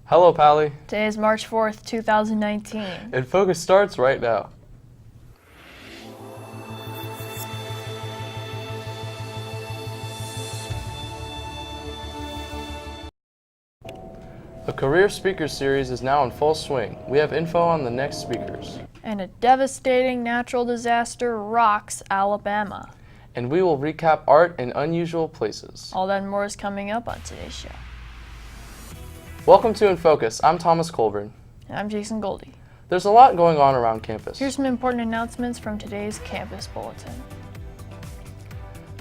Hello, Pally. Today is March 4th, 2019. InFocus starts right now. The Career Speaker Series is now in full swing. We have info on the next speakers. And a devastating natural disaster rocks Alabama. And we will recap art in unusual places. All that and more is coming up on today's show. Welcome to InFocus. I'm Thomas Colburn. And I'm Jason Goldie. There's a lot going on around campus. Here's some important announcements from today's campus bulletin.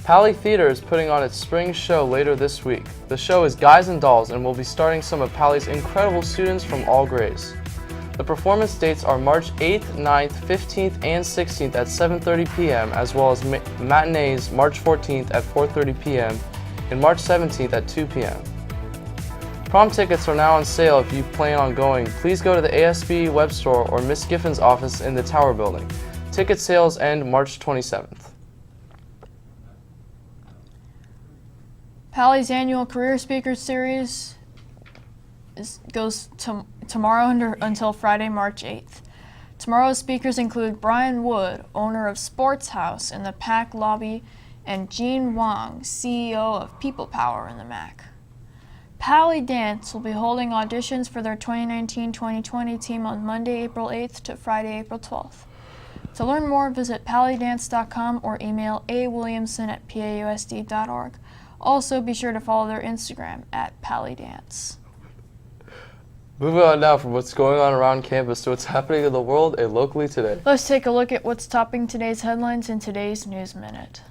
Pally Theater is putting on its spring show later this week. The show is Guys and Dolls and will be starring some of Pally's incredible students from all grades. The performance dates are March 8th, 9th, 15th, and 16th at 7:30 p.m. as well as matinees March 14th at 4:30 p.m. and March 17th at 2 p.m. Prom tickets are now on sale if you plan on going. Please go to the ASB web store or Miss Giffin's office in the Tower Building. Ticket sales end March 27th. Pally's annual Career Speakers Series goes tomorrow until Friday, March 8th. Tomorrow's speakers include Brian Wood, owner of Sports House in the PAC lobby, and Jean Wang, CEO of People Power in the MAC. Pally Dance will be holding auditions for their 2019-2020 team on Monday, April 8th to Friday, April 12th. To learn more, visit pallydance.com or email awilliamson@pausd.org. Also, be sure to follow their Instagram @PallyDance. Moving on now from what's going on around campus to what's happening in the world and locally today. Let's take a look at what's topping today's headlines in today's News Minute.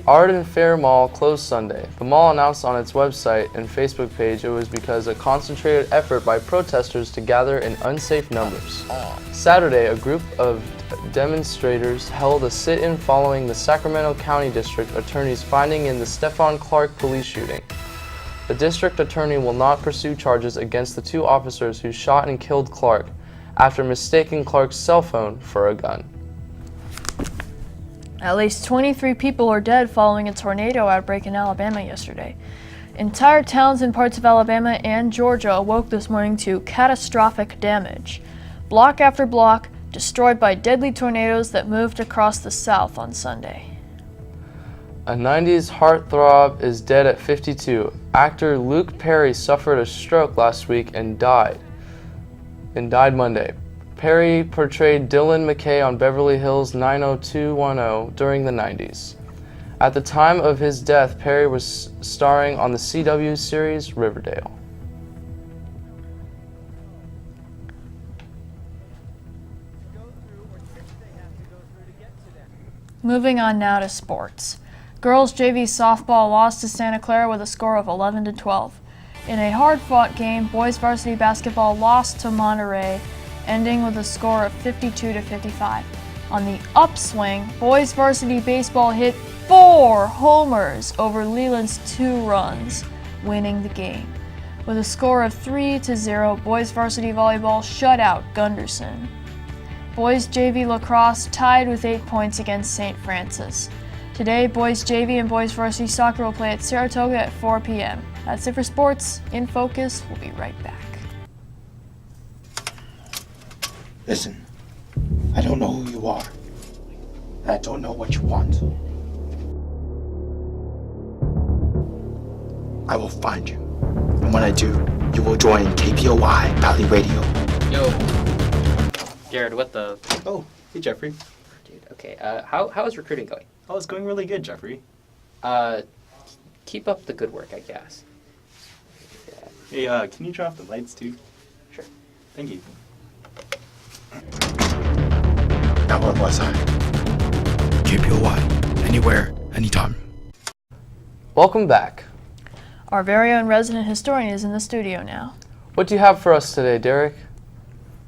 Arden Fair Mall closed Sunday. The mall announced on its website and Facebook page it was because of a concentrated effort by protesters to gather in unsafe numbers. Saturday, a group of demonstrators held a sit-in following the Sacramento County District Attorney's finding in the Stephon Clark police shooting. The district attorney will not pursue charges against the two officers who shot and killed Clark after mistaking Clark's cell phone for a gun. At least 23 people are dead following a tornado outbreak in Alabama yesterday. Entire towns in parts of Alabama and Georgia awoke this morning to catastrophic damage. Block after block destroyed by deadly tornadoes that moved across the South on Sunday. A 90s heartthrob is dead at 52. Actor Luke Perry suffered a stroke last week and died Monday. Perry portrayed Dylan McKay on Beverly Hills 90210 during the 90s. At the time of his death, Perry was starring on the CW series Riverdale. Moving on now to sports. Girls JV softball lost to Santa Clara with a score of 11-12. In a hard-fought game, boys varsity basketball lost to Monterey, ending with a score of 52-55. On the upswing, boys varsity baseball hit 4 homers over Leland's 2 runs, winning the game. With a score of 3-0, boys varsity volleyball shut out Gunderson. Boys JV lacrosse tied with 8 points against St. Francis. Today, boys JV and boys varsity soccer will play at Saratoga at 4 p.m. That's it for sports. InFocus will be right back. Listen, I don't know who you are. I don't know what you want. I will find you. And when I do, you will join KPOI Pally Radio. Yo. Jared, what the... Oh, hey Jeffrey. Dude, okay. How is recruiting going? Oh, it's going really good, Jeffrey. Keep up the good work, I guess. Yeah. Hey, can you turn off the lights too? Sure. Thank you. Now where was I? KPOI. Anywhere, anytime. Welcome back. Our very own resident historian is in the studio now. What do you have for us today, Derek?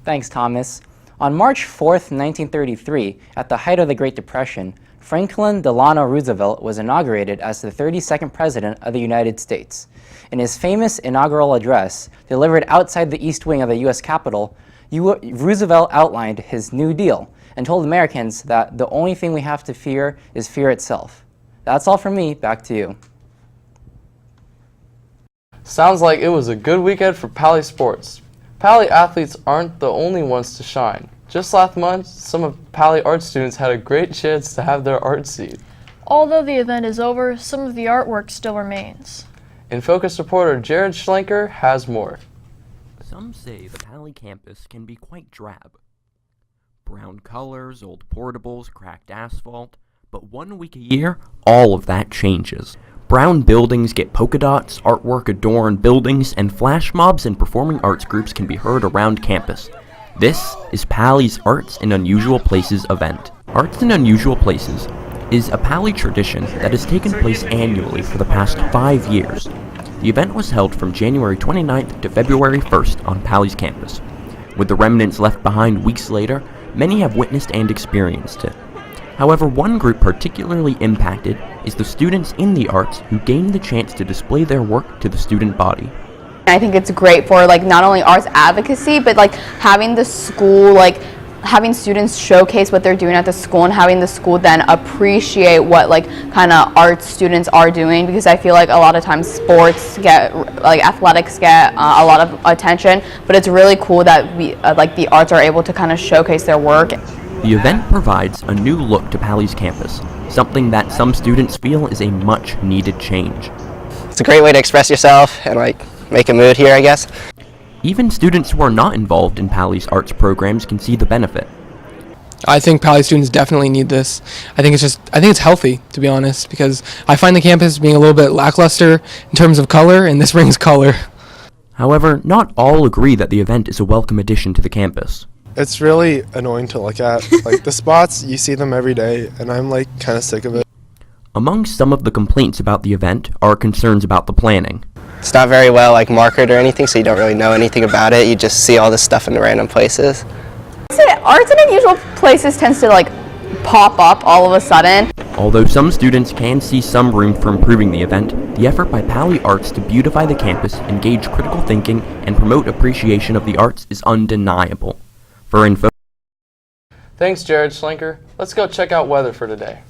Thanks, Thomas. On March 4th, 1933, at the height of the Great Depression, Franklin Delano Roosevelt was inaugurated as the 32nd President of the United States. In his famous inaugural address, delivered outside the East Wing of the U.S. Capitol, Roosevelt outlined his New Deal and told Americans that the only thing we have to fear is fear itself. That's all from me. Back to you. Sounds like it was a good weekend for Pali sports. Pali athletes aren't the only ones to shine. Just last month, some of Pali art students had a great chance to have their art seen. Although the event is over, some of the artwork still remains. InFocus reporter Jared Schlenker has more. Some say the Pali campus can be quite drab. Brown colors, old portables, cracked asphalt, but 1 week a year, all of that changes. Brown buildings get polka dots, artwork adorn buildings, and flash mobs and performing arts groups can be heard around campus. This is Pali's Arts in Unusual Places event. Arts in Unusual Places is a Pali tradition that has taken place annually for the past 5 years. The event was held from January 29th to February 1st on Pali's campus. With the remnants left behind weeks later, many have witnessed and experienced it. However, one group particularly impacted is the students in the arts who gained the chance to display their work to the student body. I think it's great for not only arts advocacy, but having the school, having students showcase what they're doing at the school and having the school then appreciate what kind of arts students are doing, because I feel like a lot of times sports get, athletics get a lot of attention, but it's really cool that we, the arts are able to kind of showcase their work. The event provides a new look to Pali's campus, something that some students feel is a much needed change. It's a great way to express yourself and make a mood here, I guess. Even students who are not involved in Pali's arts programs can see the benefit. I think Pali students definitely need this. I think it's healthy, to be honest, because I find the campus being a little bit lackluster in terms of color, and this brings color. However, not all agree that the event is a welcome addition to the campus. It's really annoying to look at. The spots, you see them every day, and I'm kind of sick of it. Among some of the complaints about the event are concerns about the planning. It's not very well marketed or anything, so you don't really know anything about it. You just see all this stuff in random places. Arts in Unusual Places tends to pop up all of a sudden. Although some students can see some room for improving the event, the effort by Pali Arts to beautify the campus, engage critical thinking, and promote appreciation of the arts is undeniable. For info. Thanks, Jared Schlenker. Let's go check out weather for today.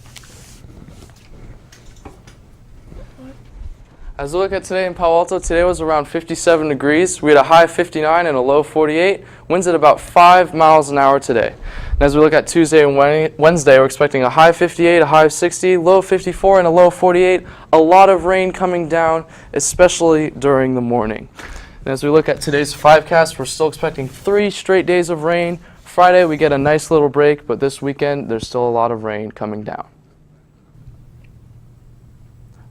As we look at today in Palo Alto, today was around 57 degrees. We had a high of 59 and a low of 48. Winds at about 5 miles an hour today. And as we look at Tuesday and Wednesday, we're expecting a high of 58, a high of 60, low of 54, and a low of 48. A lot of rain coming down, especially during the morning. And as we look at today's 5cast, we're still expecting 3 straight days of rain. Friday, we get a nice little break, but this weekend, there's still a lot of rain coming down.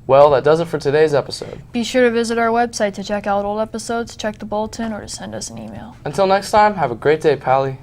Well, that does it for today's episode. Be sure to visit our website to check out old episodes, check the bulletin, or to send us an email. Until next time, have a great day, Pali.